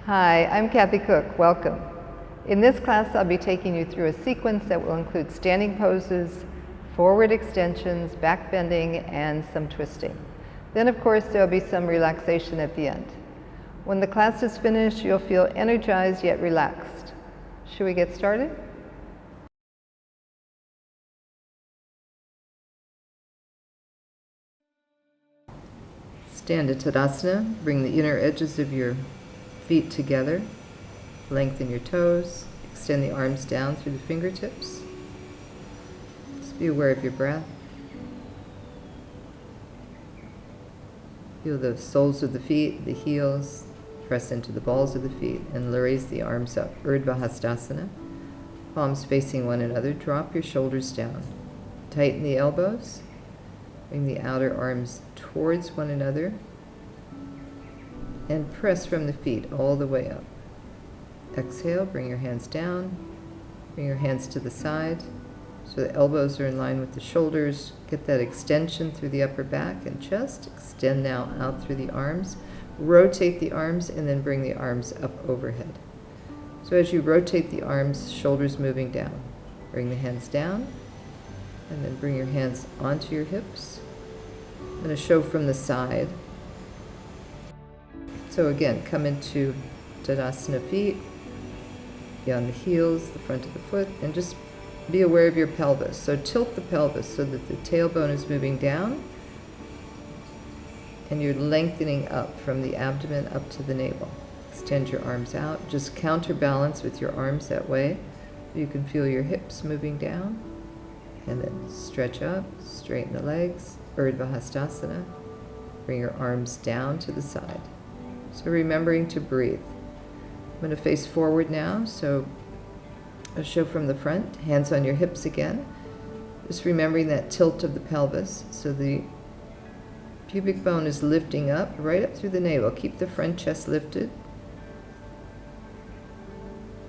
Hi, I'm Kathy Cook. Welcome. In this class, I'll be taking you through a sequence that will include standing poses, forward extensions, back bending, and some twisting. Then, of course, there'll be some relaxation at the end. When the class is finished, you'll feel energized yet relaxed. Should we get started? Stand in Tadasana. Bring the inner edges of your feet together. Lengthen your toes. Extend the arms down through the fingertips. Just be aware of your breath. Feel the soles of the feet, the heels. Press into the balls of the feet and raise the arms up. Urdhva Hastasana. Palms facing one another. Drop your shoulders down. Tighten the elbows. Bring the outer arms towards one another. And press from the feet all the way up. Exhale, bring your hands down. Bring your hands to the side so the elbows are in line with the shoulders. Get that extension through the upper back and chest. Extend now out through the arms. Rotate the arms and then bring the arms up overhead. So as you rotate the arms, shoulders moving down. Bring the hands down and then bring your hands onto your hips. I'm going to show from the side. So again, come into Tadasana feet, beyond the heels, the front of the foot, and just be aware of your pelvis. So tilt the pelvis so that the tailbone is moving down and you're lengthening up from the abdomen up to the navel. Extend your arms out. Just counterbalance with your arms that way. You can feel your hips moving down and then stretch up, straighten the legs. Urdhva Hastasana. Bring your arms down to the side. So remembering to breathe. I'm going to face forward now, so I'll show from the front. Hands on your hips again. Just remembering that tilt of the pelvis. So the pubic bone is lifting up, right up through the navel. Keep the front chest lifted.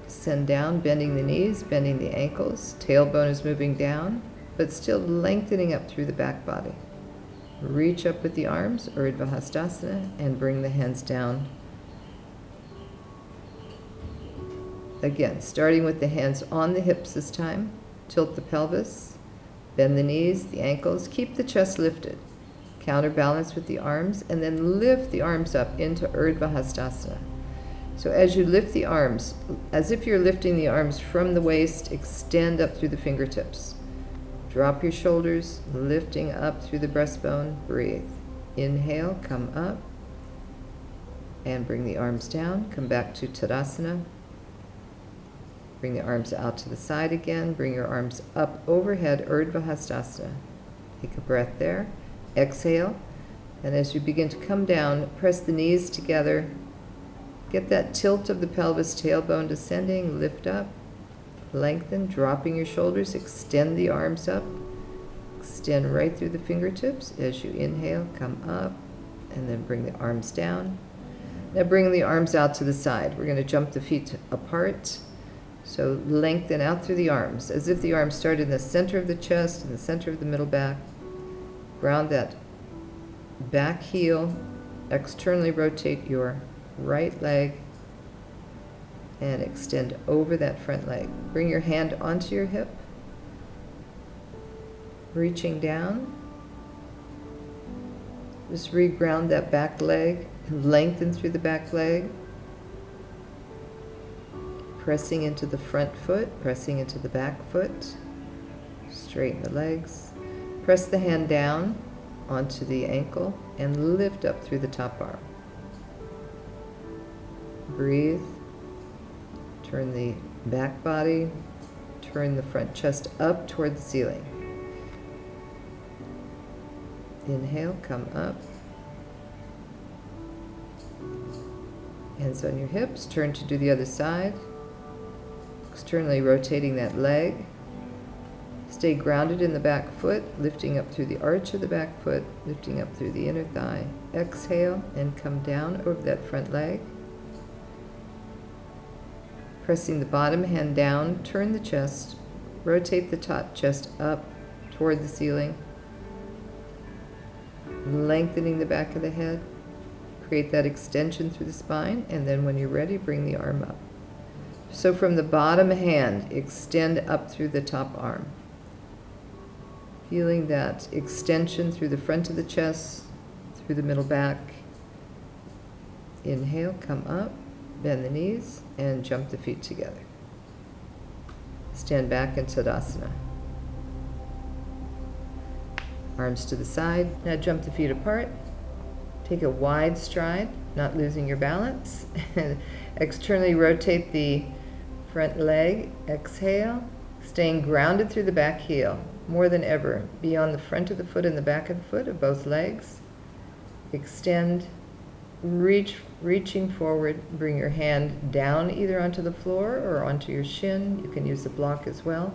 Send down, bending the knees, bending the ankles. Tailbone is moving down, but still lengthening up through the back body. Reach up with the arms, Urdhva Hastasana, and bring the hands down. Again, starting with the hands on the hips this time. Tilt the pelvis, bend the knees, the ankles, keep the chest lifted. Counterbalance with the arms, and then lift the arms up into Urdhva Hastasana. So as you lift the arms, as if you're lifting the arms from the waist, extend up through the fingertips. Drop your shoulders, lifting up through the breastbone. Breathe. Inhale, come up. And bring the arms down. Come back to Tadasana. Bring the arms out to the side again. Bring your arms up overhead, Urdhva Hastasana. Take a breath there. Exhale. And as you begin to come down, press the knees together. Get that tilt of the pelvis, tailbone descending. Lift up. Lengthen, dropping your shoulders, extend the arms up, extend right through the fingertips. As you inhale, come up, and then bring the arms down. Now bring the arms out to the side. We're going to jump the feet apart. So lengthen out through the arms, as if the arms start in the center of the chest, in the center of the middle back. Ground that back heel, externally rotate your right leg, and extend over that front leg. Bring your hand onto your hip, reaching down. Just reground that back leg, lengthen through the back leg. Pressing into the front foot, pressing into the back foot. Straighten the legs. Press the hand down onto the ankle and lift up through the top arm. Breathe. Turn the back body, turn the front chest up toward the ceiling. Inhale, come up. Hands on your hips, turn to do the other side. Externally rotating that leg. Stay grounded in the back foot, lifting up through the arch of the back foot, lifting up through the inner thigh. Exhale and come down over that front leg. Pressing the bottom hand down, turn the chest, rotate the top chest up toward the ceiling, lengthening the back of the head, Create that extension through the spine, and then when you're ready, bring the arm up. So from the bottom hand, extend up through the top arm. Feeling that extension through the front of the chest, through the middle back. Inhale, come up, bend the knees, and jump the feet together. Stand back in Tadasana. Arms to the side. Now jump the feet apart. Take a wide stride, not losing your balance. Externally rotate the front leg. Exhale. Staying grounded through the back heel. More than ever. Be on the front of the foot and the back of the foot of both legs. Extend. Reaching forward. Bring your hand down either onto the floor or onto your shin. You can use the block as well.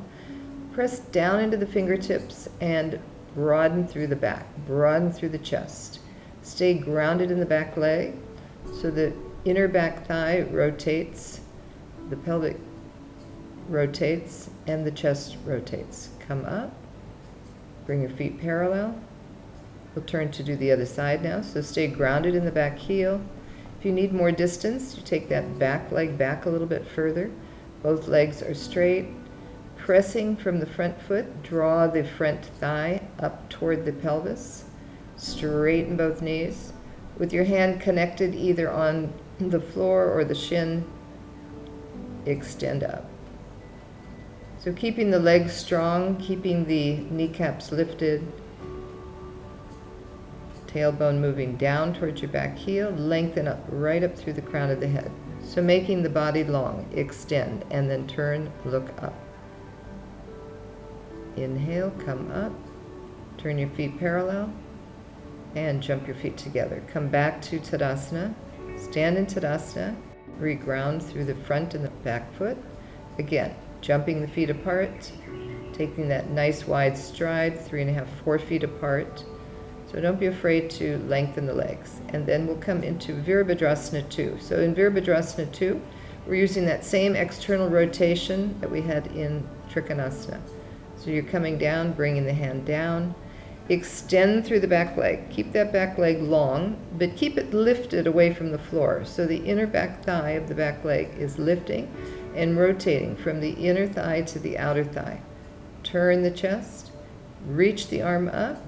Press down into the fingertips and broaden through the back. Broaden through the chest. Stay grounded in the back leg so the inner back thigh rotates, the pelvic rotates, and the chest rotates. Come up. Bring your feet parallel. We'll turn to do the other side now. So stay grounded in the back heel. If you need more distance, you take that back leg back a little bit further. Both legs are straight. Pressing from the front foot, draw the front thigh up toward the pelvis. Straighten both knees. With your hand connected either on the floor or the shin, extend up. So keeping the legs strong, keeping the kneecaps lifted, tailbone moving down towards your back heel, lengthen up right up through the crown of the head. So making the body long, extend, and then turn, look up. Inhale, come up, turn your feet parallel, and jump your feet together. Come back to Tadasana, stand in Tadasana, reground through the front and the back foot. Again, jumping the feet apart, taking that nice wide stride, 3.5, 4 feet apart. So don't be afraid to lengthen the legs. And then we'll come into Virabhadrasana II. So in Virabhadrasana II, we're using that same external rotation that we had in Trikonasana. So you're coming down, bringing the hand down. Extend through the back leg. Keep that back leg long, but keep it lifted away from the floor. So the inner back thigh of the back leg is lifting and rotating from the inner thigh to the outer thigh. Turn the chest, reach the arm up.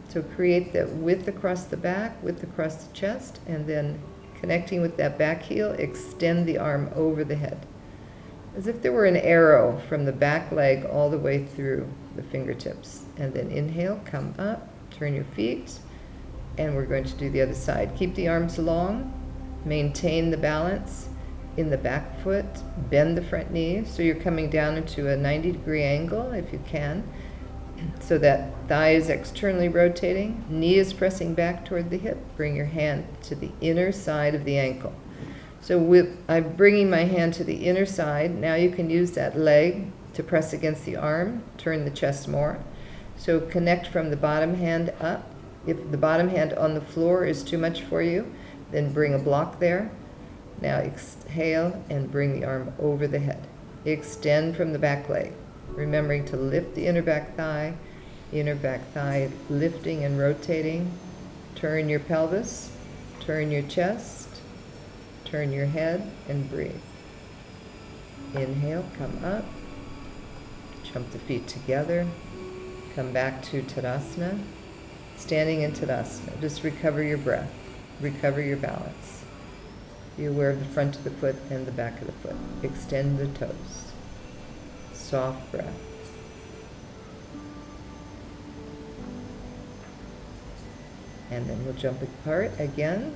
So create that width across the back, width across the chest, and then connecting with that back heel, extend the arm over the head. As if there were an arrow from the back leg all the way through the fingertips. And then inhale, come up, turn your feet, and we're going to do the other side. Keep the arms long, maintain the balance in the back foot, bend the front knee, so you're coming down into a 90-degree angle if you can, so that thigh is externally rotating, knee is pressing back toward the hip. Bring your hand to the inner side of the ankle. So I'm bringing my hand to the inner side. Now you can use that leg to press against the arm, turn the chest more. So connect from the bottom hand up. If the bottom hand on the floor is too much for you, then bring a block there. Now exhale and bring the arm over the head. Extend from the back leg, remembering to lift the inner back thigh lifting and rotating. Turn your pelvis, turn your chest, turn your head, and breathe. Inhale, come up, jump the feet together, come back to Tadasana, standing in Tadasana. Just recover your breath, recover your balance. Be aware of the front of the foot and the back of the foot. Extend the toes. Soft breath. And then we'll jump apart again.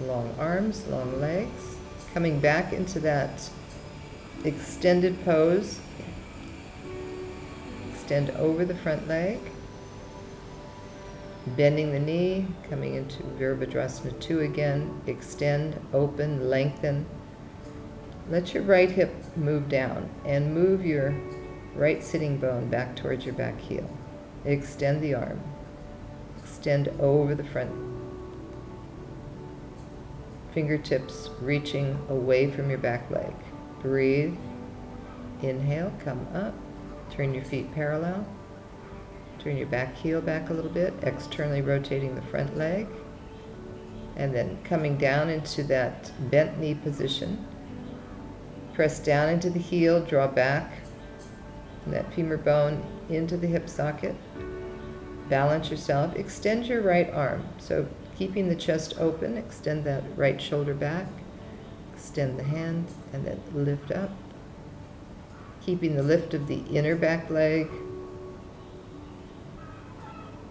Long arms, long legs. Coming back into that extended pose. Extend over the front leg. Bending the knee, coming into Virabhadrasana II again. Extend, open, lengthen. Let your right hip move down and move your right sitting bone back towards your back heel. Extend the arm. Extend over the front. Fingertips reaching away from your back leg. Breathe. Inhale, come up. Turn your feet parallel. Turn your back heel back a little bit, externally rotating the front leg. And then coming down into that bent knee position. Press down into the heel, draw back from that femur bone into the hip socket. Balance yourself. Extend your right arm. So keeping the chest open, extend that right shoulder back. Extend the hand and then lift up. Keeping the lift of the inner back leg.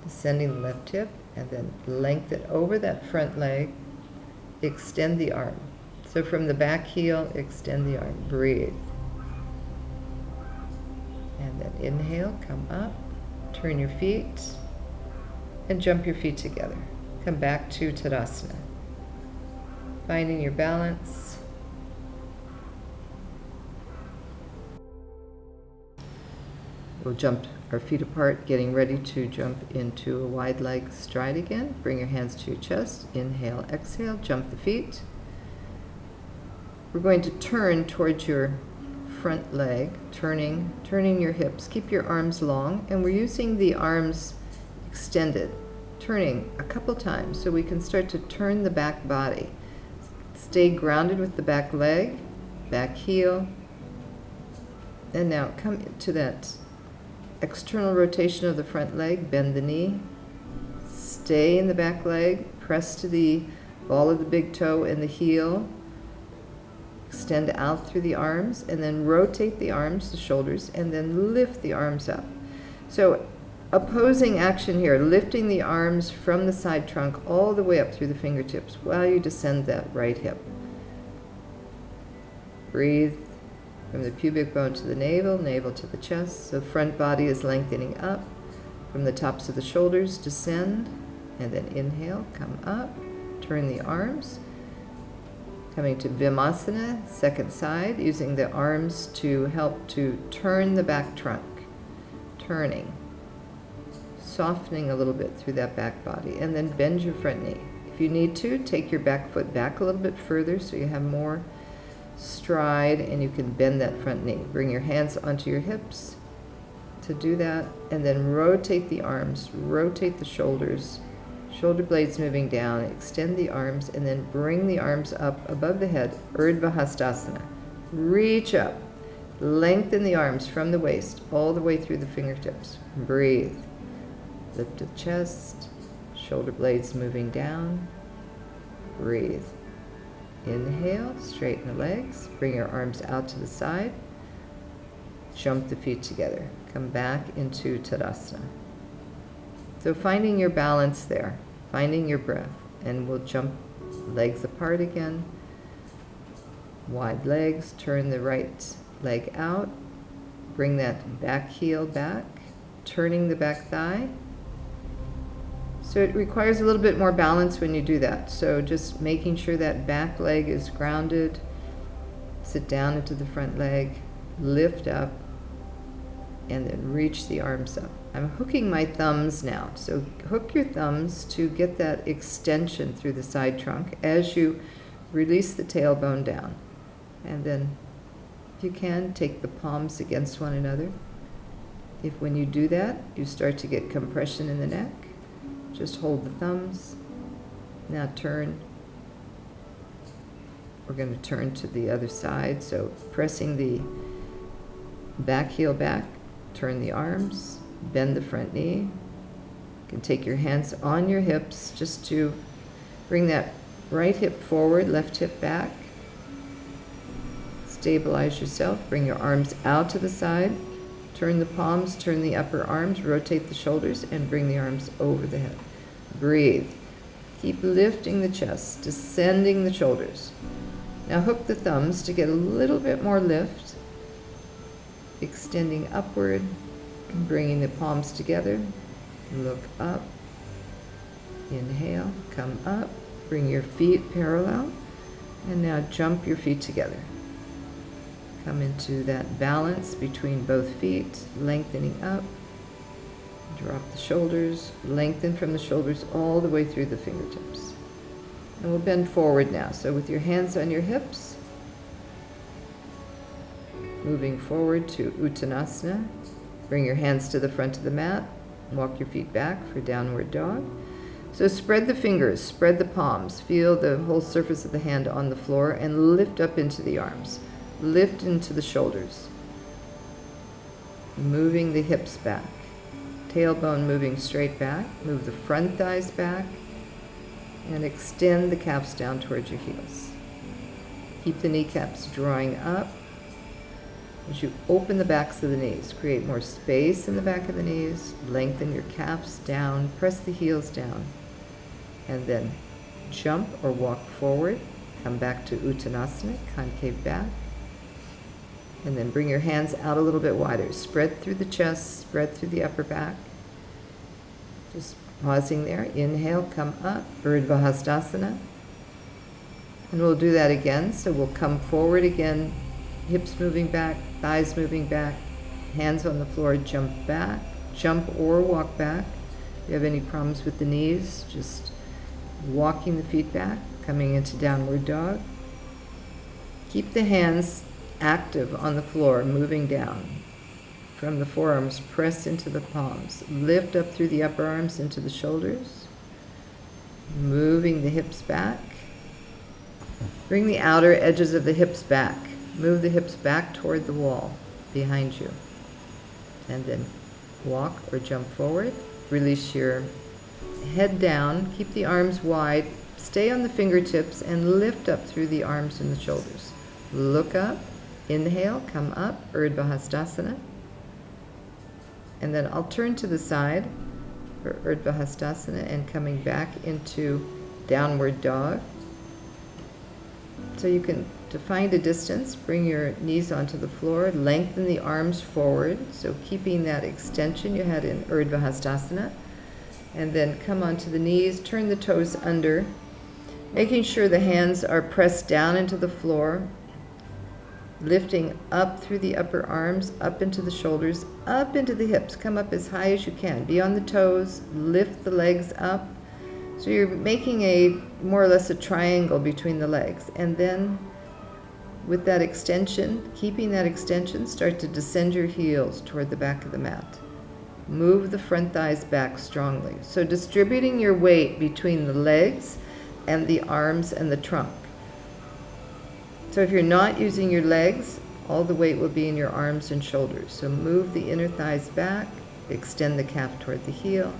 Descending the left hip and then lengthen over that front leg. Extend the arm. So from the back heel, extend the arm. Breathe. And then inhale, come up, turn your feet, and jump your feet together. Come back to Tadasana. Finding your balance. We'll jump our feet apart, getting ready to jump into a wide leg stride again. Bring your hands to your chest. Inhale, exhale, jump the feet. We're going to turn towards your front leg, turning your hips. Keep your arms long, and we're using the arms extended, turning a couple times so we can start to turn the back body. Stay grounded with the back leg, back heel, and now come to that external rotation of the front leg, bend the knee, stay in the back leg, press to the ball of the big toe and the heel, extend out through the arms, and then rotate the arms, the shoulders, and then lift the arms up. So opposing action here, lifting the arms from the side trunk all the way up through the fingertips while you descend that right hip. Breathe from the pubic bone to the navel, navel to the chest. So front body is lengthening up. From the tops of the shoulders, descend, and then inhale, come up, turn the arms. Coming to Vimanasana, second side, using the arms to help to turn the back trunk. Turning. Softening a little bit through that back body, and then bend your front knee. If you need to, take your back foot back a little bit further so you have more stride and you can bend that front knee. Bring your hands onto your hips to do that, and then rotate the arms, rotate the shoulders, shoulder blades moving down, extend the arms, and then bring the arms up above the head, Urdhva Hastasana. Reach up, lengthen the arms from the waist all the way through the fingertips. Breathe. Lift the chest, shoulder blades moving down. Breathe. Inhale, straighten the legs, bring your arms out to the side. Jump the feet together. Come back into Tadasana. So finding your balance there, finding your breath, and we'll jump legs apart again. Wide legs, turn the right leg out, bring that back heel back, turning the back thigh. So it requires a little bit more balance when you do that. So just making sure that back leg is grounded. Sit down into the front leg, lift up, and then reach the arms up. I'm hooking my thumbs now. So hook your thumbs to get that extension through the side trunk as you release the tailbone down. And then, if you can, take the palms against one another. If when you do that, you start to get compression in the neck, just hold the thumbs. Now turn. We're going to turn to the other side. So pressing the back heel back, turn the arms, bend the front knee. You can take your hands on your hips just to bring that right hip forward, left hip back. Stabilize yourself. Bring your arms out to the side. Turn the palms, turn the upper arms, rotate the shoulders, and bring the arms over the head. Breathe. Keep lifting the chest, descending the shoulders. Now hook the thumbs to get a little bit more lift. Extending upward, bringing the palms together. Look up. Inhale, come up. Bring your feet parallel. And now jump your feet together. Come into that balance between both feet, lengthening up. Drop the shoulders, lengthen from the shoulders all the way through the fingertips. And we'll bend forward now. So with your hands on your hips, moving forward to Uttanasana. Bring your hands to the front of the mat. Walk your feet back for Downward Dog. So spread the fingers, spread the palms, feel the whole surface of the hand on the floor, and lift up into the arms. Lift into the shoulders. Moving the hips back. Tailbone moving straight back. Move the front thighs back. And extend the calves down towards your heels. Keep the kneecaps drawing up. As you open the backs of the knees, create more space in the back of the knees. Lengthen your calves down. Press the heels down. And then jump or walk forward. Come back to Uttanasana, concave back. And then bring your hands out a little bit wider. Spread through the chest, spread through the upper back. Just pausing there. Inhale, come up. Urdhva Hastasana. And we'll do that again. So we'll come forward again. Hips moving back, thighs moving back. Hands on the floor, jump back. Jump or walk back. If you have any problems with the knees, just walking the feet back, coming into downward dog. Keep the hands active on the floor, moving down. From the forearms, press into the palms. Lift up through the upper arms into the shoulders. Moving the hips back. Bring the outer edges of the hips back. Move the hips back toward the wall behind you. And then walk or jump forward. Release your head down, keep the arms wide, stay on the fingertips, and lift up through the arms and the shoulders. Look up, inhale, come up, Urdhva Hastasana. And then I'll turn to the side for Urdhva Hastasana and coming back into downward dog. So you can, to find a distance, bring your knees onto the floor, lengthen the arms forward, so keeping that extension you had in Urdhva Hastasana. And then come onto the knees, turn the toes under, making sure the hands are pressed down into the floor, lifting up through the upper arms, up into the shoulders, up into the hips. Come up as high as you can. Be on the toes, lift the legs up. So you're making a more or less a triangle between the legs. And then with that extension, keeping that extension, start to descend your heels toward the back of the mat. Move the front thighs back strongly. So distributing your weight between the legs and the arms and the trunk. So if you're not using your legs, all the weight will be in your arms and shoulders. So move the inner thighs back, extend the calf toward the heel,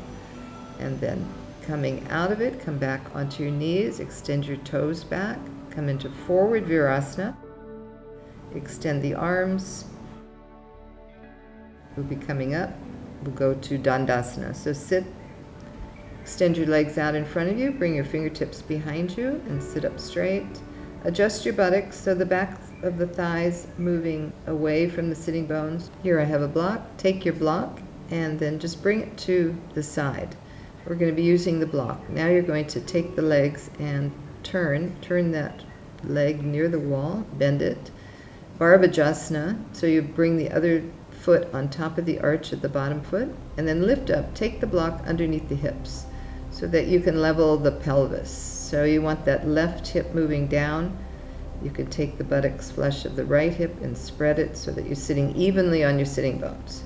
and then coming out of it, come back onto your knees, extend your toes back, come into forward Virasana, extend the arms. We'll be coming up. We'll go to Dandasana. So sit, extend your legs out in front of you, bring your fingertips behind you, and sit up straight. Adjust your buttocks so the back of the thighs moving away from the sitting bones. Here I have a block. Take your block and then just bring it to the side. We're going to be using the block. Now you're going to take the legs and turn that leg near the wall, bend it. Virabhadrasana, so you bring the other foot on top of the arch of the bottom foot, and then lift up, take the block underneath the hips so that you can level the pelvis. So you want that left hip moving down. You could take the buttocks flush of the right hip and spread it so that you're sitting evenly on your sitting bones.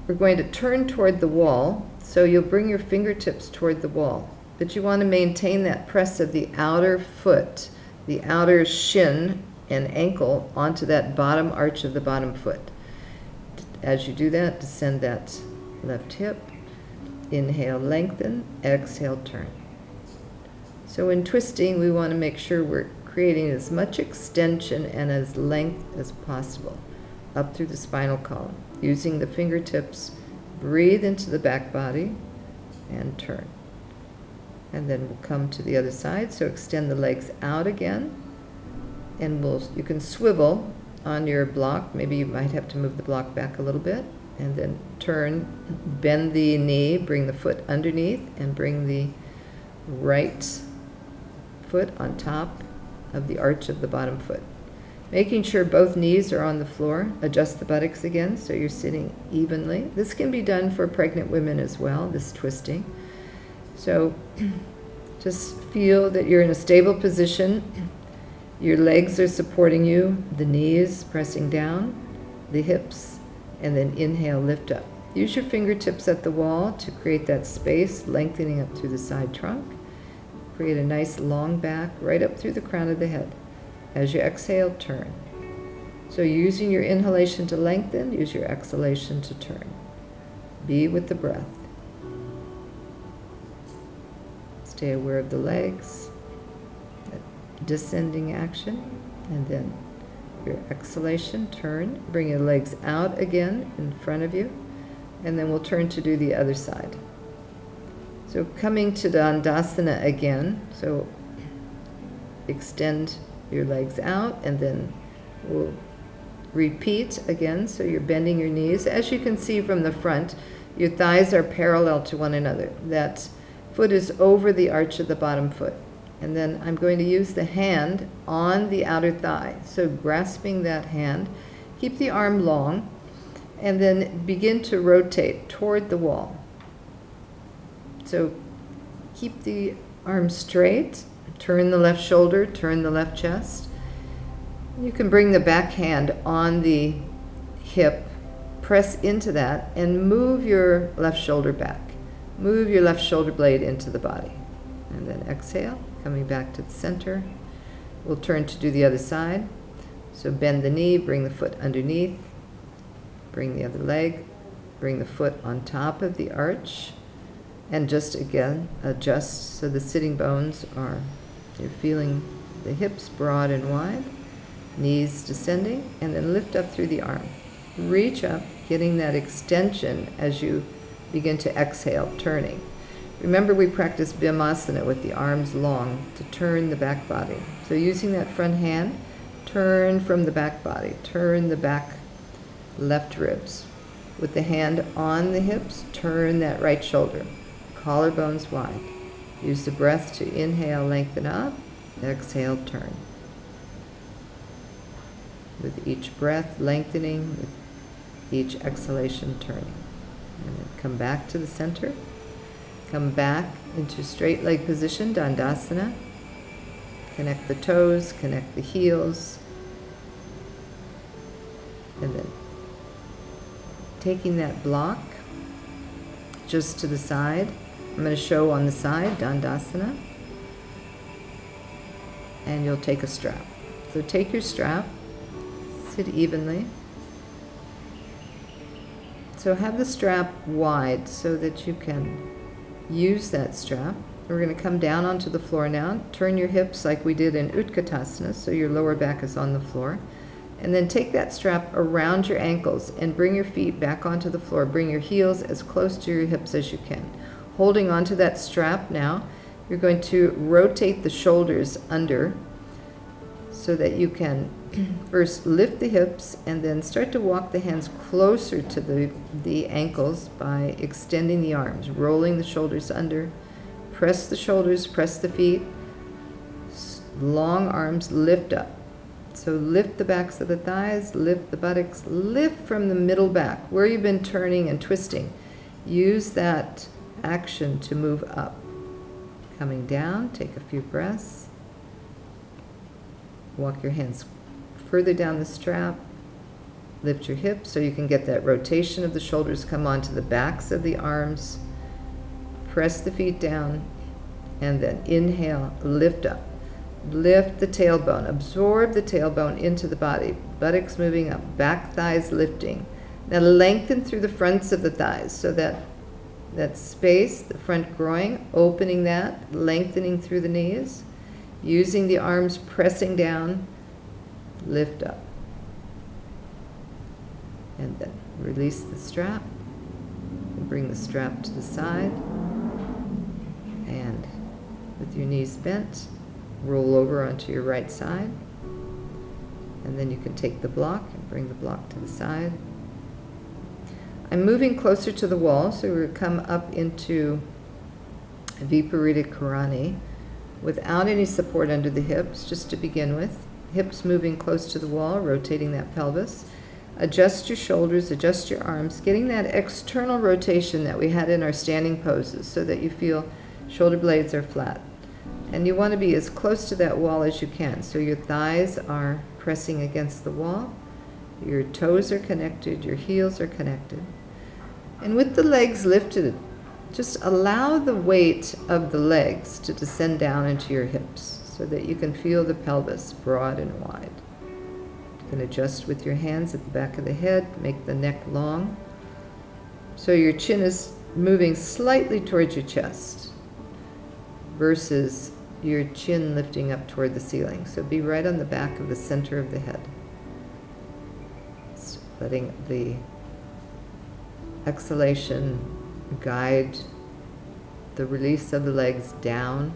We're going to turn toward the wall, so you'll bring your fingertips toward the wall, but you want to maintain that press of the outer foot, the outer shin and ankle onto that bottom arch of the bottom foot. As you do that, descend that left hip. Inhale, lengthen. Exhale, turn. So in twisting, we want to make sure we're creating as much extension and as length as possible up through the spinal column. Using the fingertips, breathe into the back body and turn. And then we'll come to the other side. So extend the legs out again. And you can swivel on your block. Maybe you might have to move the block back a little bit, and then turn, bend the knee, bring the foot underneath, and bring the right foot on top of the arch of the bottom foot. Making sure both knees are on the floor. Adjust the buttocks again so you're sitting evenly. This can be done for pregnant women as well, this twisting. So just feel that you're in a stable position. Your legs are supporting you, the knees pressing down, the hips, and then inhale, lift up. Use your fingertips at the wall to create that space, lengthening up through the side trunk. Create a nice long back right up through the crown of the head. As you exhale, turn. So using your inhalation to lengthen, use your exhalation to turn. Be with the breath. Stay aware of the legs, that descending action, and then your exhalation, turn. Bring your legs out again in front of you, and then we'll turn to do the other side. So coming to Tadasana again, so extend your legs out, and then we'll repeat again. So you're bending your knees. As you can see from the front, your thighs are parallel to one another. That foot is over the arch of the bottom foot. And then I'm going to use the hand on the outer thigh. So grasping that hand, keep the arm long, and then begin to rotate toward the wall. So keep the arm straight, turn the left shoulder, turn the left chest. You can bring the back hand on the hip, press into that, and move your left shoulder back. Move your left shoulder blade into the body. And then exhale, coming back to the center. We'll turn to do the other side. So bend the knee, bring the foot underneath, bring the other leg, bring the foot on top of the arch, and just again adjust so the sitting bones are, you're feeling the hips broad and wide, knees descending, and then lift up through the arm. Reach up, getting that extension as you begin to exhale, turning. Remember, we practice Vimanasana with the arms long to turn the back body. So using that front hand, turn from the back body, turn the back left ribs. With the hand on the hips, turn that right shoulder, collarbones wide. Use the breath to inhale, lengthen up, exhale, turn. With each breath, lengthening, with each exhalation, turning. And then come back to the center. Come back into straight leg position, Dandasana. Connect the toes, connect the heels. And then taking that block just to the side. I'm going to show on the side, Dandasana. And you'll take a strap. So take your strap, sit evenly. So have the strap wide so that you can use that strap. We're going to come down onto the floor now. Turn your hips like we did in Utkatasana, so your lower back is on the floor. And then take that strap around your ankles and bring your feet back onto the floor. Bring your heels as close to your hips as you can. Holding onto that strap now, you're going to rotate the shoulders under so that you can first lift the hips and then start to walk the hands closer to the ankles by extending the arms, rolling the shoulders under. Press the shoulders, press the feet. Long arms, lift up. So lift the backs of the thighs, lift the buttocks, lift from the middle back, where you've been turning and twisting. Use that action to move up. Coming down, take a few breaths. Walk your hands further down the strap. Lift your hips so you can get that rotation of the shoulders, come onto the backs of the arms. Press the feet down, and then inhale, lift up. Lift the tailbone, absorb the tailbone into the body, buttocks moving up, back thighs lifting. Now lengthen through the fronts of the thighs so that space, the front groin, opening that, lengthening through the knees, using the arms, pressing down, lift up. And then release the strap, and bring the strap to the side, and with your knees bent, roll over onto your right side, and then you can take the block and bring the block to the side. I'm moving closer to the wall, so we're going to come up into Viparita Karani without any support under the hips, just to begin with. Hips moving close to the wall, rotating that pelvis. Adjust your shoulders, adjust your arms, getting that external rotation that we had in our standing poses so that you feel shoulder blades are flat. And you want to be as close to that wall as you can. So your thighs are pressing against the wall, your toes are connected, your heels are connected. And with the legs lifted, just allow the weight of the legs to descend down into your hips so that you can feel the pelvis broad and wide. You can adjust with your hands at the back of the head, make the neck long. So your chin is moving slightly towards your chest versus your chin lifting up toward the ceiling. So be right on the back of the center of the head. Just letting the exhalation guide the release of the legs down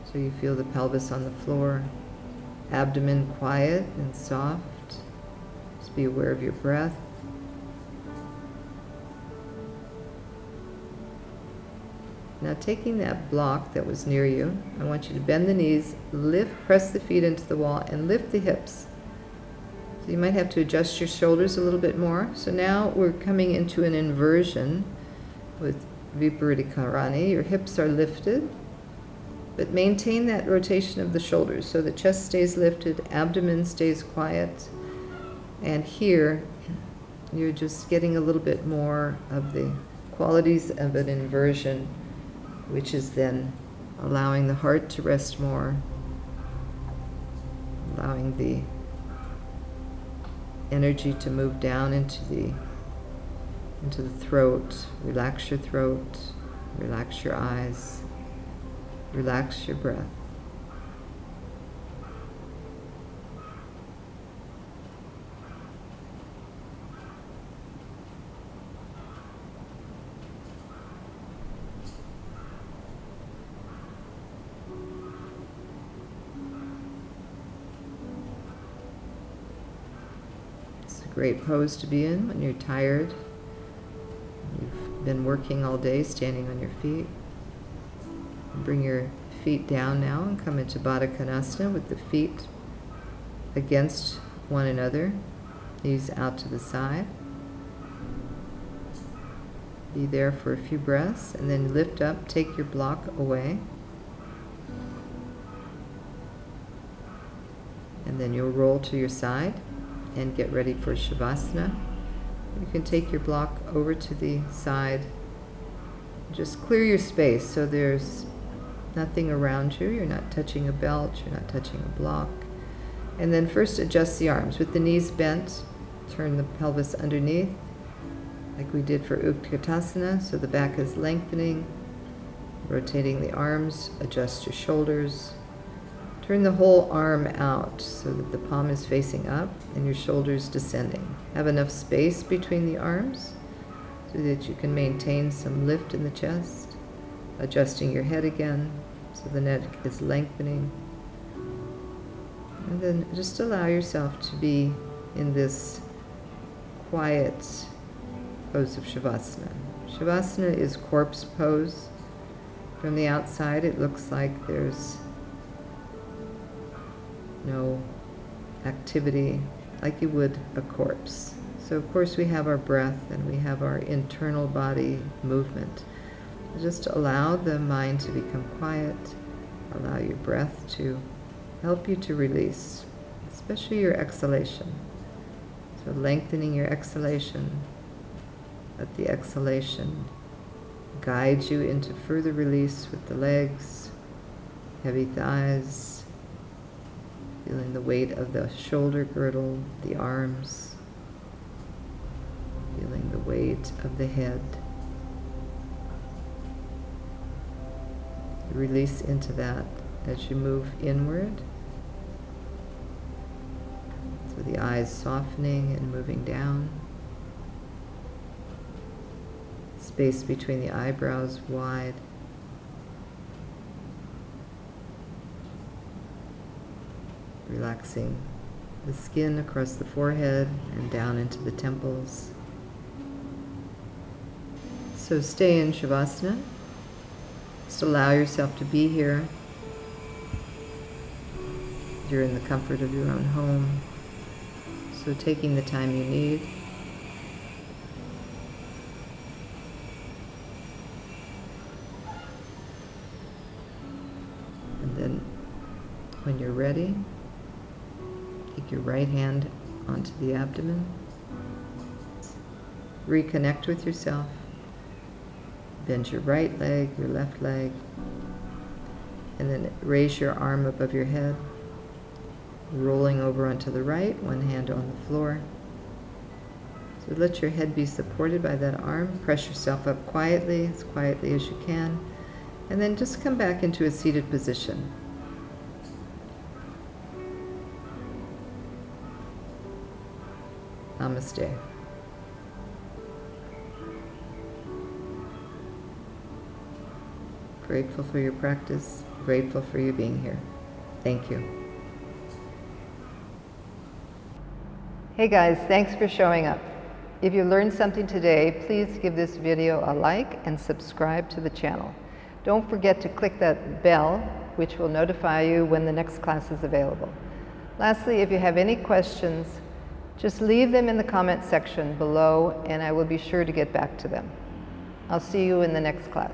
so you feel the pelvis on the floor, abdomen quiet and soft. Just be aware of your breath. Now taking that block that was near you, I want you to bend the knees, press the feet into the wall and lift the hips. So you might have to adjust your shoulders a little bit more. So now we're coming into an inversion with Viparita Karani. Your hips are lifted, but maintain that rotation of the shoulders so the chest stays lifted, abdomen stays quiet, and here you're just getting a little bit more of the qualities of an inversion, which is then allowing the heart to rest more, allowing the energy to move down into the throat. Relax your throat, relax your eyes, relax your breath. It's a great pose to be in when you're tired. You've been working all day standing on your feet. Bring your feet down now and come into Baddha Konasana with the feet against one another, knees out to the side. Be there for a few breaths and then lift up, take your block away. And then you'll roll to your side and get ready for Savasana. You can take your block over to the side. Just clear your space so there's nothing around you. You're not touching a belt, you're not touching a block. And then first adjust the arms. With the knees bent, turn the pelvis underneath, like we did for Utkatasana, so the back is lengthening. Rotating the arms, adjust your shoulders. Turn the whole arm out so that the palm is facing up and your shoulders descending. Have enough space between the arms so that you can maintain some lift in the chest. Adjusting your head again so the neck is lengthening. And then just allow yourself to be in this quiet pose of Savasana. Savasana is corpse pose. From the outside it looks like there's no activity, like you would a corpse. So of course we have our breath and we have our internal body movement. Just allow the mind to become quiet, allow your breath to help you to release, especially your exhalation. So lengthening your exhalation, let the exhalation guide you into further release with the legs, heavy thighs, feeling the weight of the shoulder girdle, the arms, feeling the weight of the head. Release into that as you move inward. So the eyes softening and moving down. Space between the eyebrows wide. Relaxing the skin across the forehead and down into the temples. So stay in Shavasana. Just allow yourself to be here. You're in the comfort of your own home. So taking the time you need. And then when you're ready, take your right hand onto the abdomen. Reconnect with yourself. Bend your right leg, your left leg, and then raise your arm above your head, rolling over onto the right, one hand on the floor. So let your head be supported by that arm. Press yourself up quietly as you can, and then just come back into a seated position. Namaste. Grateful for your practice, grateful for you being here. Thank you. Hey guys, thanks for showing up. If you learned something today, please give this video a like and subscribe to the channel. Don't forget to click that bell, which will notify you when the next class is available. Lastly, if you have any questions, just leave them in the comment section below and I will be sure to get back to them. I'll see you in the next class.